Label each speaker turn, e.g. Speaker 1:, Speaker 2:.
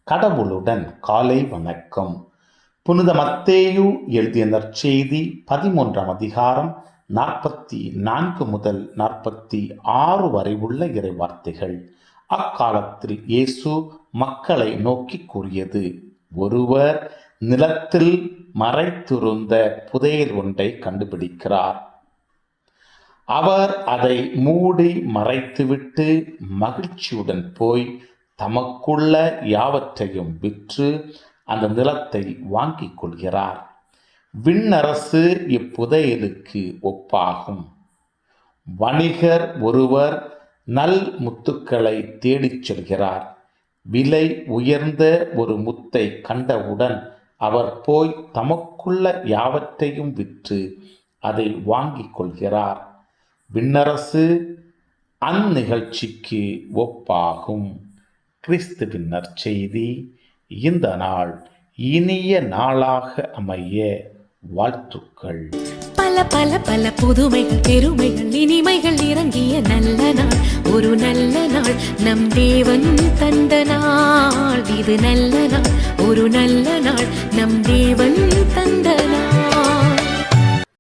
Speaker 1: கடவுளுடன் காலை வணக்கம். புனித மத்தேயு எழுதிய நற்செய்தி 13ஆம் அதிகாரம் 44 முதல் 46 வரை உள்ள இறைவார்த்தைகள். அக்காலத்தில் இயேசு மக்களை நோக்கி கூறியது: ஒருவர் நிலத்தில் மறைத்திருந்த புதையல் ஒன்றை கண்டுபிடிக்கிறார். அவர் அதை மூடி மறைத்துவிட்டு மகிழ்ச்சியுடன் போய் தமக்குள்ள யாவற்றையும் விற்று அந்த நிலத்தை வாங்கிக் கொள்கிறார். விண்ணரசு இப்புதையலுக்கு ஒப்பாகும். வணிகர் ஒருவர் நல் முத்துக்களை தேடிச் செல்கிறார். விலை உயர்ந்த ஒரு முத்தை கண்டவுடன் அவர் போய் தமக்குள்ள யாவற்றையும் விற்று அதை வாங்கிக் கொள்கிறார். விண்ணரசு அந்நிகழ்ச்சிக்கு ஒப்பாகும். கிறிஸ்துவின் நற்செய்தி. இந்த நாள் இனிய நாளாக அமைய வாழ்த்துக்கள்.
Speaker 2: பல பல பல புதுமைகள், பெருமைகள், இனிமைகள் இறங்கிய நல்ல நாள், ஒரு நல்ல நாள், நம் தேவன் தந்த நாள். இது நல்ல நாள், ஒரு நல்ல நாள், நம் தேவன்